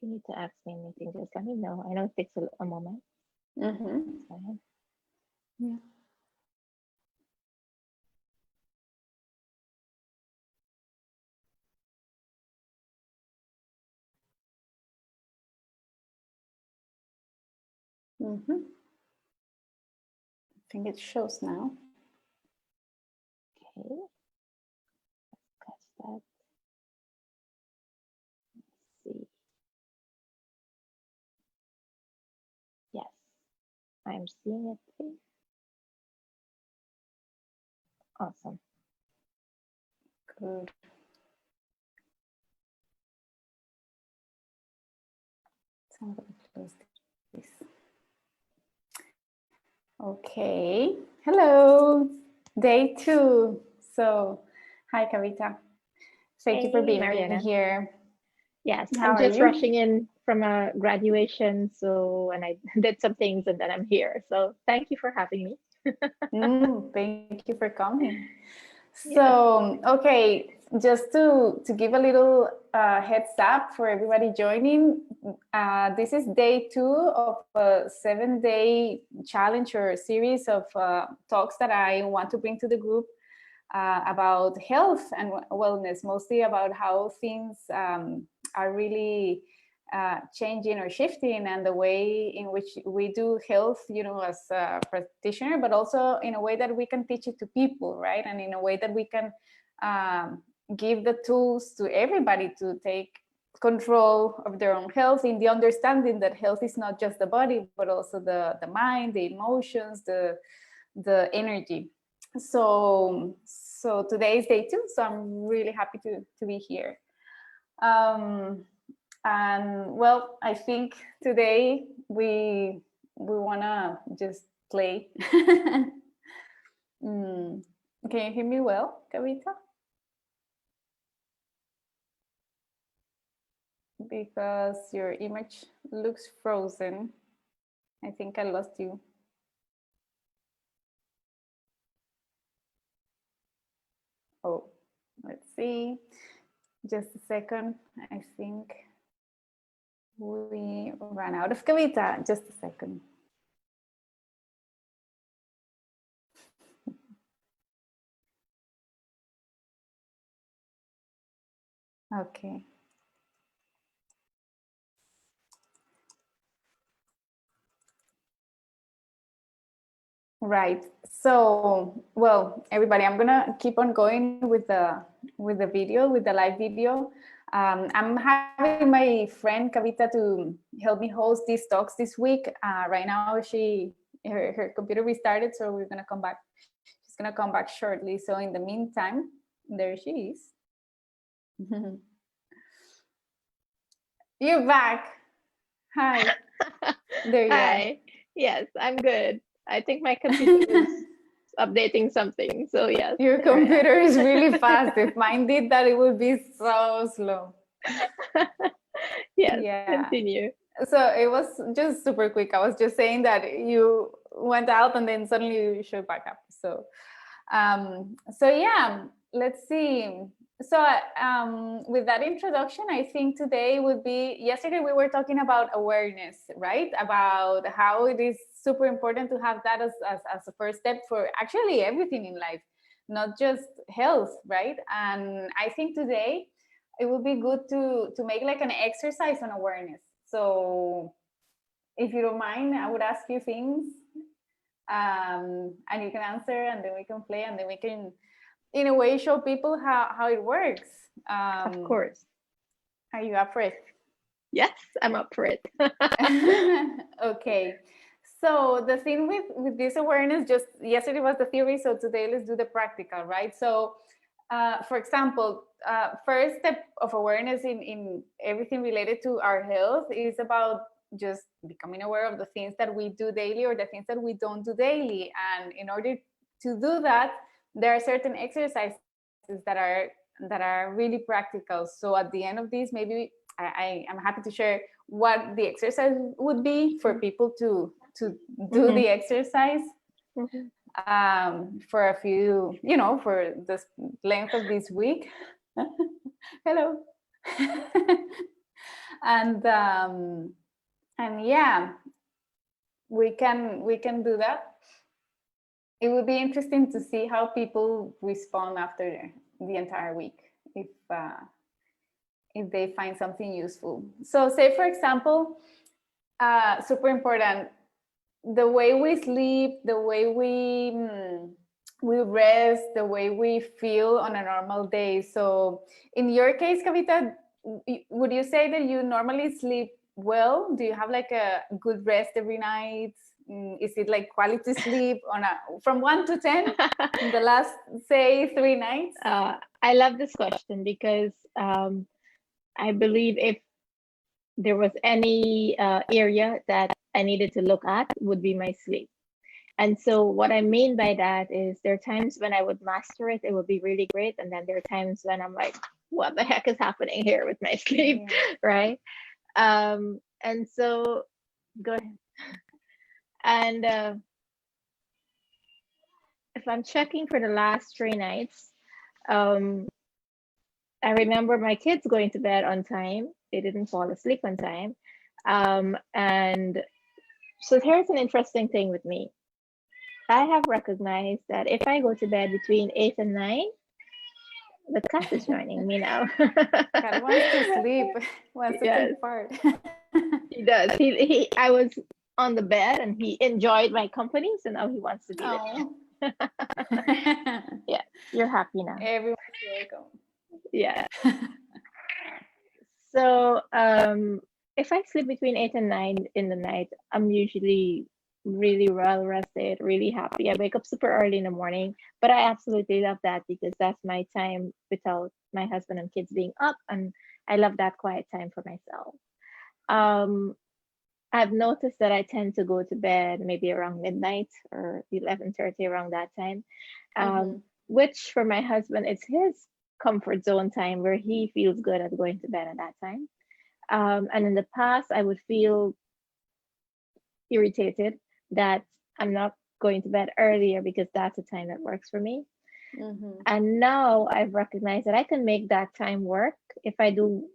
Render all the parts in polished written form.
you need to ask me anything, just let me know. I know it takes a moment. Mm-hmm. It's fine. Yeah. Mm-hmm. I think it shows now. Okay. Catch that. Let's see. Yes, I'm seeing it too. Awesome. Good. So I'm going to close this. Okay. Hello. Day 2. So, hi, Kavita. Thank you for Hey, being Mariana. here. Yes, How I'm are just you? rushing in from a graduation, so and I did some things and then I'm here. So thank you for having me. Thank you for coming. Yes. So, okay, just to give a little heads up for everybody joining, this is day 2 of a 7-day challenge or series of talks that I want to bring to the group about health and wellness, mostly about how things are really changing or shifting, and the way in which we do health, as a practitioner, but also in a way that we can teach it to people, right? And in a way that we can give the tools to everybody to take control of their own health, in the understanding that health is not just the body, but also the mind, the emotions, the energy. So today is day 2, so I'm really happy to be here. um, and well, I think today we want to just play. mm. Can you hear me well, Kavita? Because your image looks frozen. I think I lost you. Oh, let's see. Just a second. I think we ran out of Kavita. Just a second. Okay. Right. So, well, everybody, I'm gonna keep on going with the video, with the live video. I'm having my friend Kavita to help me host these talks this week. Right now, her computer restarted, so we're gonna come back. She's gonna come back shortly. So in the meantime, there she is. You're back. Hi. There you are. Hi. Yes, I'm good. I think my computer was updating something. So yes, Your here I computer is really am. fast. If mine did that, it would be so slow. Yes, Yeah. continue. So it was just super quick. I was just saying that you went out and then suddenly you showed back up. So yeah, let's see. So with that introduction, I think today would be, yesterday we were talking about awareness, right? About how it is super important to have that as a first step for actually everything in life, not just health, right? And I think today it would be good to make like an exercise on awareness. So if you don't mind, I would ask you things, and you can answer, and then we can play, and then we can, in a way, show people how it works. Of course. Are you up for it? Yes, I'm up for it. Okay. So the thing with this awareness, just yesterday was the theory, so today let's do the practical, right? So for example, first step of awareness in everything related to our health is about just becoming aware of the things that we do daily or the things that we don't do daily. And in order to do that, there are certain exercises that are really practical. So at the end of this, maybe I am happy to share what the exercise would be for people to do the exercise Mhm. for a few, for the length of this week. Hello. and yeah, we can do that. It would be interesting to see how people respond after the entire week, if they find something useful. So say, for example, super important, the way we sleep, the way we rest, the way we feel on a normal day. So in your case, Kavita, would you say that you normally sleep well? Do you have like a good rest every night? Is it like quality sleep on a from 1 to 10 in the last, say, 3 nights? I love this question because I believe if there was any area that I needed to look at, would be my sleep. And so what I mean by that is there are times when I would master it, it would be really great. And then there are times when I'm like, what the heck is happening here with my sleep, Yeah. right? And so go ahead. And if I'm checking for the last 3 nights, um, I remember my kids going to bed on time. They didn't fall asleep on time. And so here's an interesting thing with me. I have recognized that if I go to bed between 8 and 9, the cat is joining me now. Cat wants to sleep, wants to Yes, take part. he does. I was on the bed and he enjoyed my company, so now he wants to be with Oh. me. Yeah, you're happy now. Everyone's welcome. Yeah. So if I sleep between 8 and 9 in the night, I'm usually really well rested, really happy. I wake up super early in the morning, but I absolutely love that because that's my time without my husband and kids being up, and I love that quiet time for myself. Um, I've noticed that I tend to go to bed maybe around midnight or 11:30 around that time, Mm-hmm. which for my husband it's his comfort zone time where he feels good at going to bed at that time. And in the past, I would feel irritated that I'm not going to bed earlier because that's a time that works for me. Mm-hmm. And now I've recognized that I can make that time work if I do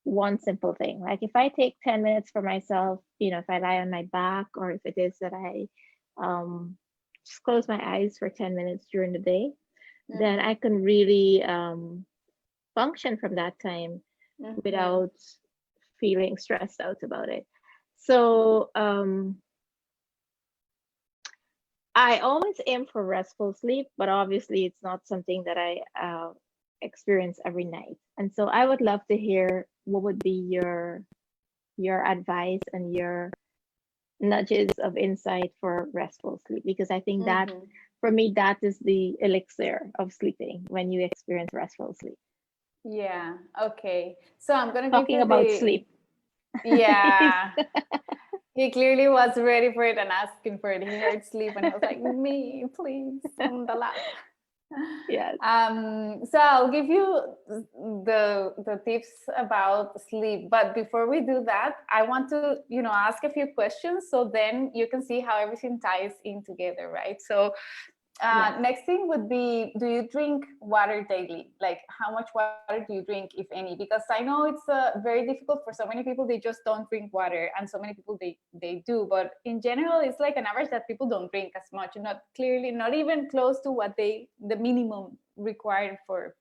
one simple thing. Like if I take 10 minutes for myself, if I lie on my back or if it is that I just close my eyes for 10 minutes during the day, then Mm-hmm. I can really function from that time Mm-hmm. without feeling stressed out about it. So I always aim for restful sleep, but obviously it's not something that I experience every night. And so I would love to hear what would be your advice and your nudges of insight for restful sleep, because I think that Mm-hmm. for me that is the elixir of sleeping when you experience restful sleep. Yeah. Okay. So I'm gonna give Talking you about the sleep. Yes. yeah. He clearly was ready for it and asking for it. He heard sleep and he was like, "Me, please, on the lap." Yes. So I'll give you the tips about sleep. But before we do that, I want to ask a few questions so then you can see how everything ties in together, right? So Yes. next thing would be, do you drink water daily? Like how much water do you drink, if any? Because I know it's very difficult for so many people. They just don't drink water, and so many people they do. But in general, it's like an average that people don't drink as much, not clearly, not even close to what the minimum required for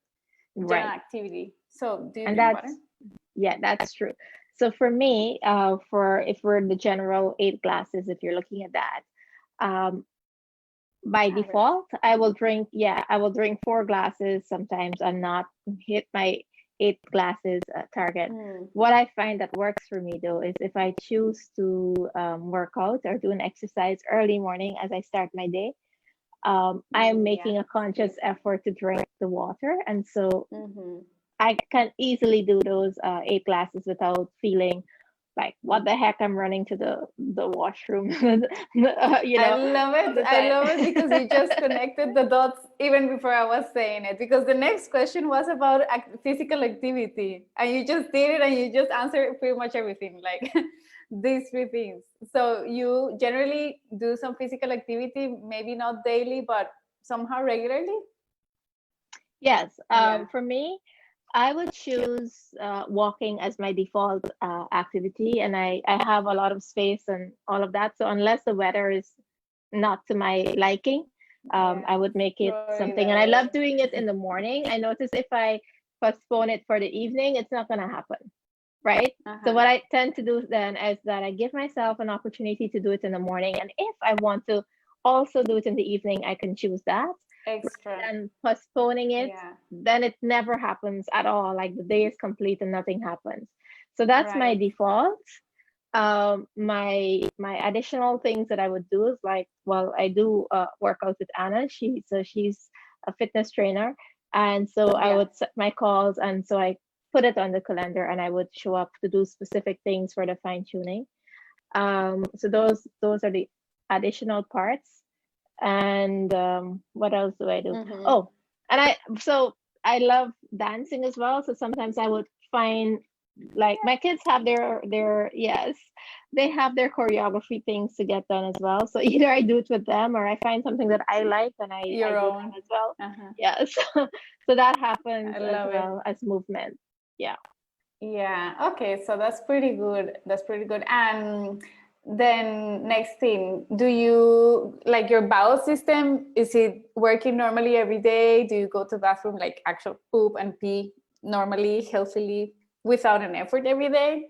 general Right. activity. So do you And drink water? yeah, that's true. So for me, for if we're the general 8 glasses, if you're looking at that, um, by Average. default, I will drink 4 glasses. Sometimes I'm not hit my 8 glasses target. Mm, What I find that works for me though is if I choose to work out or do an exercise early morning as I start my day, I am yeah. making a conscious effort to drink the water, and so Mm-hmm. I can easily do those 8 glasses without feeling like what the heck I'm running to the washroom, I love all it. the I time. love it because you just connected the dots even before I was saying it. Because the next question was about physical activity, and you just did it, and you just answered pretty much everything, like these three things. So you generally do some physical activity, maybe not daily, but somehow regularly. Yes, Yeah. for me, I would choose walking as my default activity, and I have a lot of space and all of that. So unless the weather is not to my liking, Yeah, I would make it you're already something. And I there. love doing it in the morning. I notice if I postpone it for the evening, it's not going to happen, right? So Uh-huh. what I tend to do then is that I give myself an opportunity to do it in the morning, and if I want to also do it in the evening, I can choose that Extra. and postponing it, Yeah, then it never happens at all. Like the day is complete and nothing happens. So that's my right. default. My additional things that I would do is like, well, I do work out with Anna. She's a fitness trainer, and so I Yeah. would set my calls, and so I put it on the calendar, and I would show up to do specific things for the fine tuning. So those are the additional parts. And what else do I do? Mm-hmm. Oh, and I love dancing as well. So sometimes I would find, like, my kids have their yes, they have their choreography things to get done as well. So either I do it with them, or I find something that I like and I Your do own. that as well. Uh-huh. Yes. So that I happens as love it. well as movement. Yeah. Yeah, okay, so that's pretty good. That's pretty good. And then next thing, do you like your bowel system? Is it working normally every day? Do you go to the bathroom like actual poop and pee normally, healthily, without an effort every day?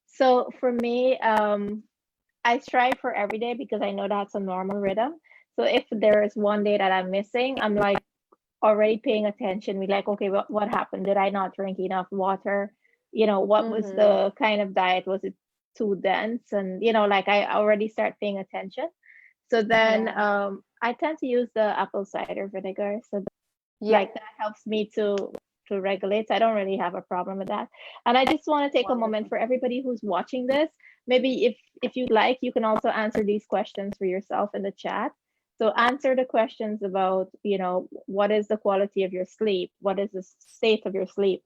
So for me, I strive for every day because I know that's a normal rhythm. So if there is one day that I'm missing, I'm like already paying attention. We like, okay, what happened? Did I not drink enough water? What was Mm-hmm. the kind of diet? Was it too dense? And like I already start paying attention. So then Yeah, I tend to use the apple cider vinegar. So yeah, like that helps me to regulate. So I don't really have a problem with that. And I just want to take a moment wonderful. for everybody who's watching this. Maybe if you'd like, you can also answer these questions for yourself in the chat. So answer the questions about, what is the quality of your sleep? What is the state of your sleep?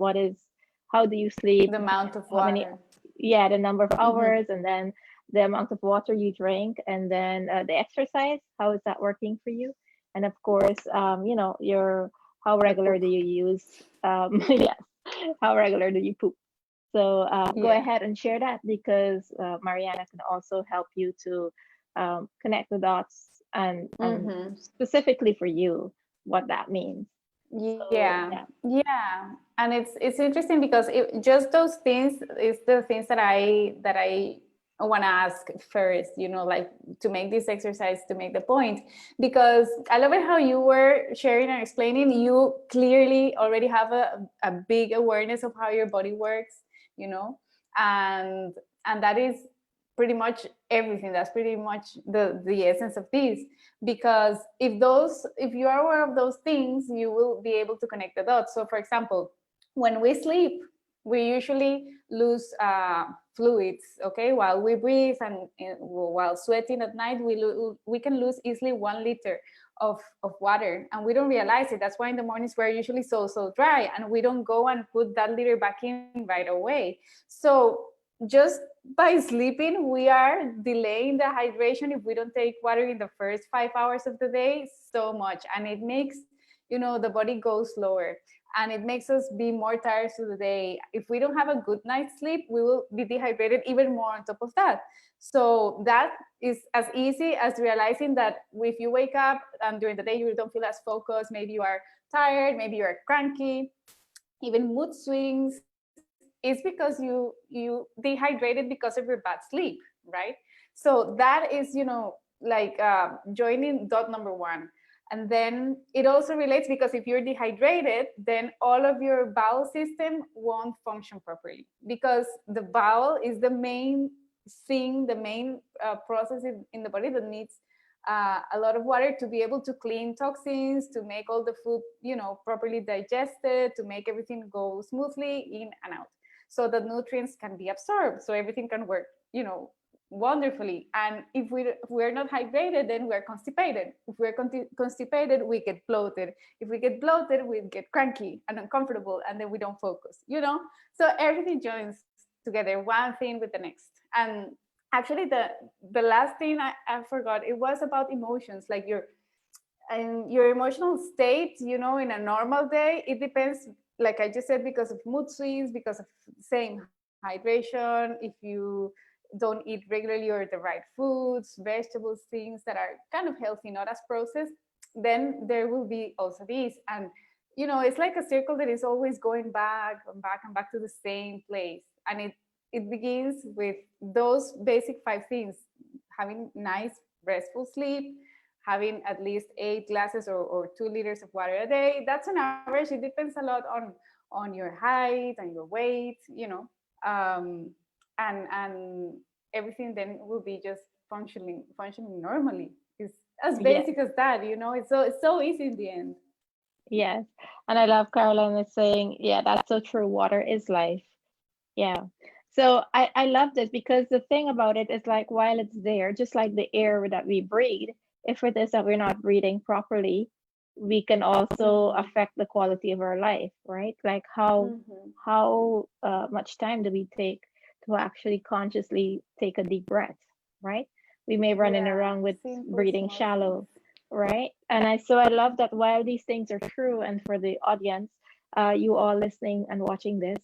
How do you sleep? The amount of How many, water. yeah, the number of Mm-hmm. hours, and then the amount of water you drink, and then the exercise. How is that working for you? And of course, your how The regular poop. do you use? Yes, how regular do you poop? So go Yeah. ahead and share that because Mariana can also help you to connect the dots and Mm-hmm. specifically for you what that means. So Yeah, yeah, yeah, and it's interesting because just those things is the things that I want to ask first. Like to make this exercise to make the point, because I love it how you were sharing and explaining. You clearly already have a big awareness of how your body works. You know, and and that is pretty much everything. That's pretty much the essence of this, because if you are aware of those things, you will be able to connect the dots. So for example, when we sleep, we usually lose fluids, okay, while we breathe, and while sweating at night, we can lose easily 1 liter of water, and we don't realize it. That's why in the mornings we're usually so dry, and we don't go and put that liter back in right away. So just by sleeping, we are delaying the hydration if we don't take water in the first 5 hours of the day so much. And it makes, the body go slower, and it makes us be more tired through the day. If we don't have a good night's sleep, we will be dehydrated even more on top of that. So that is as easy as realizing that if you wake up and during the day you don't feel as focused, maybe you are tired, maybe you are cranky, even mood swings, is because you dehydrated because of your bad sleep, right? So that is, like joining dot number one. And then it also relates, because if you're dehydrated, then all of your bowel system won't function properly, because the bowel is the main thing, the main process in the body that needs a lot of water to be able to clean toxins, to make all the food, properly digested, to make everything go smoothly in and out, so that nutrients can be absorbed, so everything can work, wonderfully. And if we're not hydrated, then we're constipated. If we're constipated, we get bloated. If we get bloated, we get cranky and uncomfortable, and then we don't focus. So everything joins together, one thing with the next. And actually, the last thing I forgot, it was about emotions, like your emotional state, in a normal day, it depends like I just said, because of mood swings, because of same hydration, if you don't eat regularly or the right foods, vegetables, things that are kind of healthy, not as processed, then there will be also this. And it's like a circle that is always going back and back and back to the same place. And it begins with those basic five things: having nice restful sleep, having at least 8 glasses or 2 liters of water a day. That's an average. It depends a lot on your height and your weight, um, and everything then will be just functioning normally. It's as Yes, basic as that. It's so easy in the end. yes. And I love Caroline is saying, yeah, that's so true. Water is life. Yeah. So I love this because the thing about it is like while it's there, just like the air that we breathe, if it is that we're not breathing properly, we can also Mm-hmm. affect the quality of our life, right? Like Mm-hmm. how much time do we take to actually consciously take a deep breath, right? We may run in Yeah, around with simple breathing small things. shallow, right? And I love that while these things are true, and for the audience, you all listening and watching this,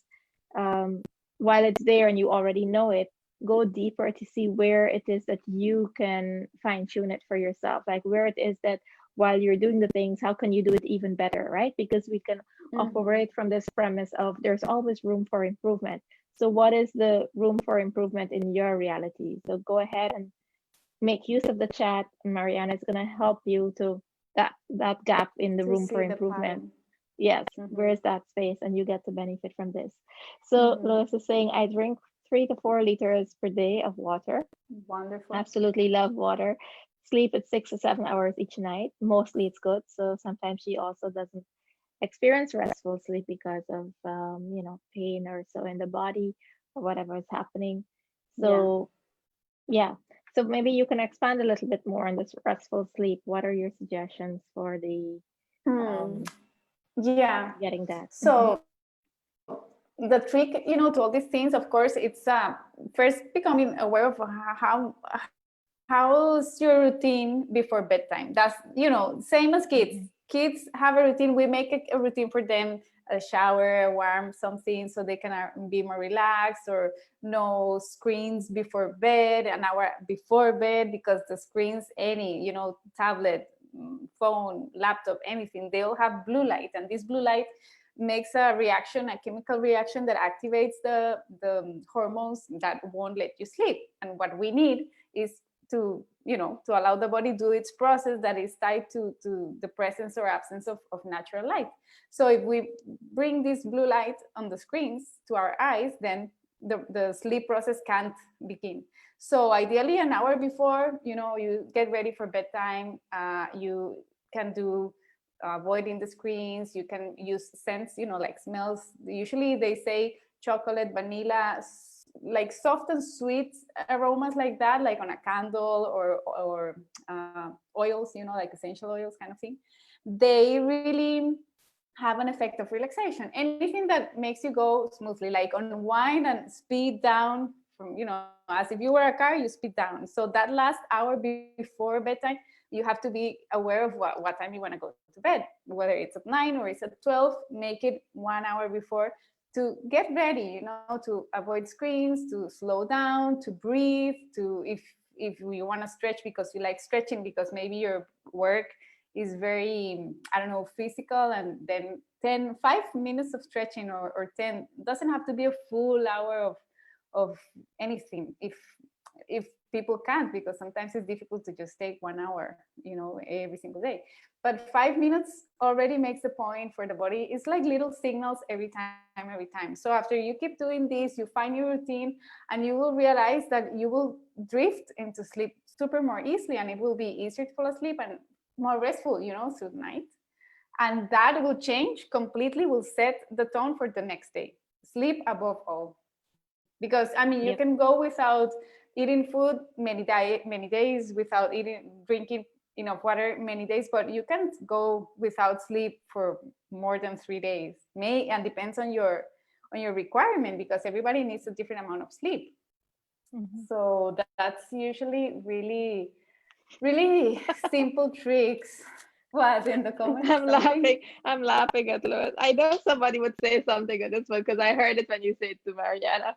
um, while it's there and you already know it, go deeper to see where it is that you can fine tune it for yourself. Like where it is that while you're doing the things, how can you do it even better, right? Because we can Mm-hmm. operate from this premise of there's always room for improvement. So, what is the room for improvement in your reality? So, go ahead and make use of the chat. Mariana is going to help you to that gap in the To room for see the improvement. pattern. Yes, where Mm-hmm. is that space, and you get to benefit from this. So Mm-hmm. Lois is saying, I drink 3 to 4 liters per day of water. Wonderful. Absolutely love water. Sleep at 6 to 7 hours each night. Mostly it's good. So sometimes she also doesn't experience restful sleep because of pain or so in the body or whatever is happening. Yeah. So yeah. So maybe you can expand a little bit more on this restful sleep. What are your suggestions for the Hmm. um Yeah. getting that? So the trick, to all these things, of course, it's first becoming aware of how's your routine before bedtime. That's same as kids. Mhm. Kids have a routine. We make a routine for them: a shower, a warm something, so they can be more relaxed, or no screens before bed, an hour before bed, because the screens, any tablet, phone, laptop, anything, they all have blue light, and this blue light makes a reaction, a chemical reaction that activates the hormones that won't let you sleep. And what we need is to allow the body do its process that is tied to the presence or absence of natural light. So if we bring this blue light on the screens to our eyes, then the sleep process can't begin. So ideally an hour before, you get ready for bedtime, you can do avoiding the screens. You can use scents, like smells. Usually they say chocolate, vanilla, like soft and sweet aromas like that, like on a candle, or oils, like essential oils kind of thing. They really have an effect of relaxation. Anything that makes you go smoothly, like unwind and speed down from, as if you were a car, you speed down. So that last hour before bedtime, you have to be aware of what time you want to go to bed, whether it's at 9 or it's at 12. Make it 1 hour before, to get ready, to avoid screens, to slow down, to breathe, to, if you want to stretch because you like stretching, because maybe your work is very, I don't know, physical, and then 5 minutes of stretching, or 10, doesn't have to be a full hour of anything, if people can't, because sometimes it's difficult to just take 1 hour, every single day. But 5 minutes already makes the point for the body. It's like little signals every time. So after you keep doing this, you find your routine, and you will realize that you will drift into sleep super more easily, and it will be easier to fall asleep and more restful, through the night. And that will change completely, will set the tone for the next day. Sleep above all. Because you can Yep. go without eating food many days, without drinking enough water many days, but you can't go without sleep for more than 3 days. May and depends on your requirement, because everybody needs a different amount of sleep. Mhm. So that's usually really, really simple tricks. What in the comments? I'm Something? laughing. I'm laughing at Louis. I know somebody would say something at this one because I heard it when you said to Mariana.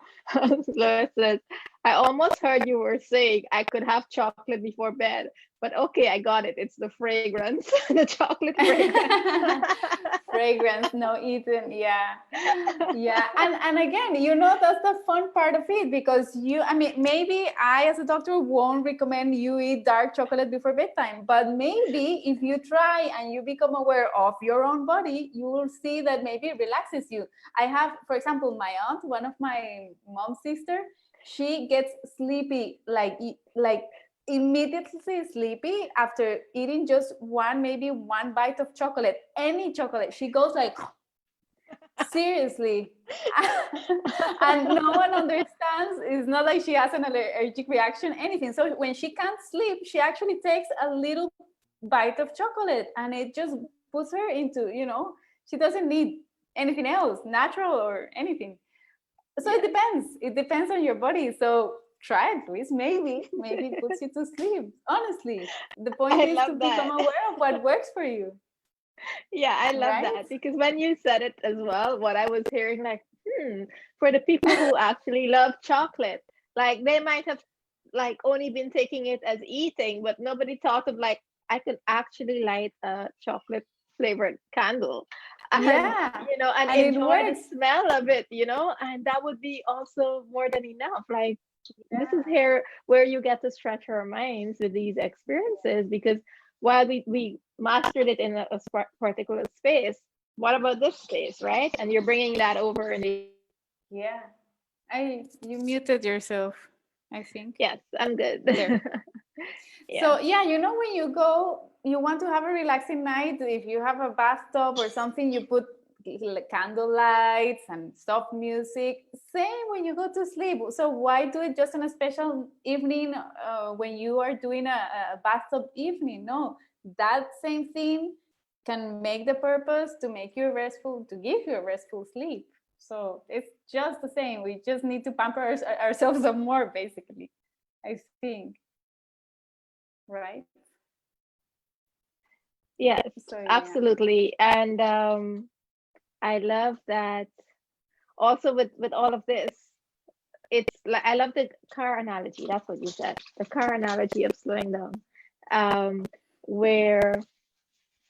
Louis says, I almost heard you were saying I could have chocolate before bed, but okay, I got it. It's the fragrance, the chocolate fragrance. Fragrance, no eaten. Yeah, yeah. And again, you know, that's the fun part of it, because you, I mean, maybe I as a doctor won't recommend you eat dark chocolate before bedtime, but maybe if you try and you become aware of your own body, you will see that maybe it relaxes you. I have, for example, my aunt, one of my mom's sister, she gets sleepy like immediately sleepy after eating just one, maybe one bite of chocolate, any chocolate. She goes like, seriously. And no one understands. It's not like she has an allergic reaction, anything. So when she can't sleep, she actually takes a little bite of chocolate, and it just puts her into, you know, she doesn't need anything else, natural or anything. So it Yes, depends. It depends on your body. So try it, Luis. Maybe it puts you to sleep. Honestly, the point I is to love become that. aware of what works for you, Yeah, I love right? that because when you said it as well, what I was hearing, like, for the people who actually love chocolate, like they might have like only been taking it as eating, but nobody thought of like I could actually light a chocolate flavored candle and Yeah, and and it enjoy the works. smell of it, and that would be also more than enough. Like this is Yeah, here where you get to stretch our minds with these experiences because while we mastered it in a particular space, what about this space, right? And you're bringing that over in the yeah. I You muted yourself, I think. yes, I'm good. There. Yeah. So yeah, you know, when you go, you want to have a relaxing night. If you have a bathtub or something, you put candle lights and soft music. Same when you go to sleep. So why do it just on a special evening when you are doing a bathtub evening? No, that same thing can make the purpose to make you restful, to give you a restful sleep. So it's just the same. We just need to pamper ourselves some more, basically. I think, right? Yes, So yeah. absolutely. And I love that also with all of this, it's like I love the car analogy. That's what you said. The car analogy of slowing down. Um, where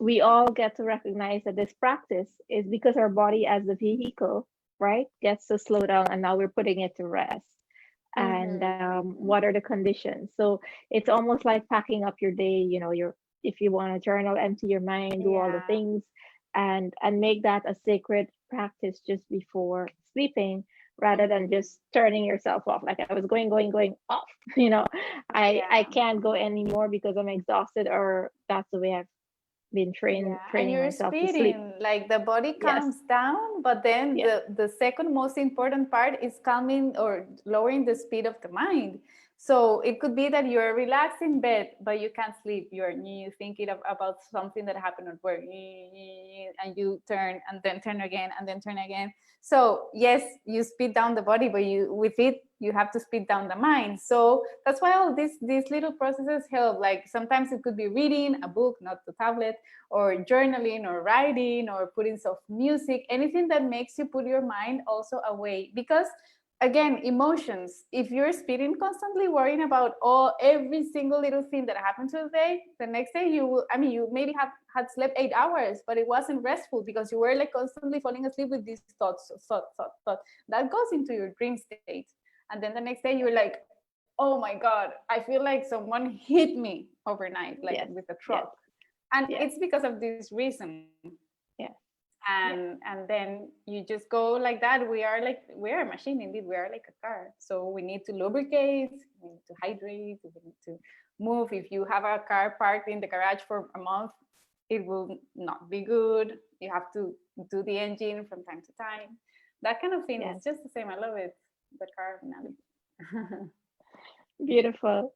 we all get to recognize that this practice is because our body as the vehicle, right, gets to slow down and now we're putting it to rest. And Mm-hmm. what are the conditions? So it's almost like packing up your day, your if you want to journal, empty your mind, do all the Yeah. things and make that a sacred practice just before sleeping rather than Mm-hmm. just turning yourself off. Like I was going off, I Yeah. can't go anymore because I'm exhausted or that's the way I've been Yeah. And training you're myself to sleep. speeding, like the body Yes. calms down, but then Yes. the second most important part is calming or lowering the speed of the mind. So it could be that you're relaxed in bed, but you can't sleep. You thinking about something that happened at work, and you turn and then turn again and then turn again. So yes, you speed down the body, but you with it you have to speed down the mind. So that's why all these little processes help. Like sometimes it could be reading a book, not the tablet, or journaling or writing or putting soft music, anything that makes you put your mind also away. Because again, emotions, if you're speeding constantly worrying about every single little thing that happened today, the next day you will, I mean, you maybe had slept 8 hours, but it wasn't restful because you were like constantly falling asleep with these thoughts that goes into your dream state. And then the next day you're like, oh my god, I feel like someone hit me overnight, like Yes. with a Yes. truck. And Yes. it's because of this reason. Yes. Yes. And then you just go like that. We are a machine, indeed. We are like a car, so we need to lubricate, we need to hydrate, we need to move. If you have a car parked in the garage for a month, it will not be good. You have to do the engine from time to time, that kind of thing. Yes. It's just the same. I love it, the car analogy. Beautiful.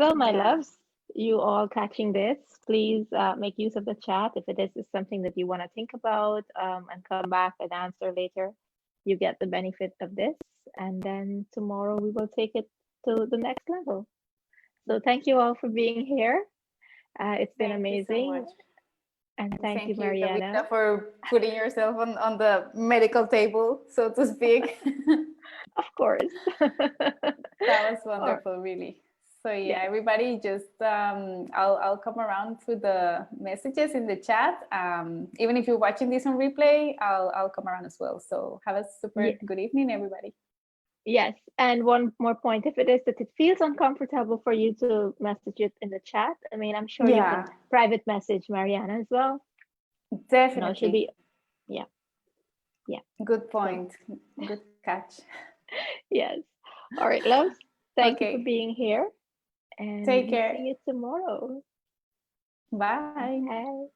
So, my Yeah, loves, you all catching this, please make use of the chat. If it is something that you want to think about and come back and answer later, you get the benefit of this. And then tomorrow we will take it to the next level. So, thank you all for being here. It's been thank you so amazing. much. And thank you, Thank you, Mariana. Kavita, for putting yourself on the medical table, so to speak. Of course. That was Or wonderful, really. So yeah, yes, everybody, just I'll come around to the messages in the chat. Even if you're watching this on replay, I'll come around as well. So have a super yes, good evening, everybody. yes. And one more point, if it is that it feels uncomfortable for you to message it in the chat, I mean, I'm sure you can Yeah, private message Mariana as well. She'll definitely. be, yeah, yeah. Good So point. Good catch. yes. All right, loves. Thank you for Okay. being here, and Take we care. see you tomorrow. Bye. Bye.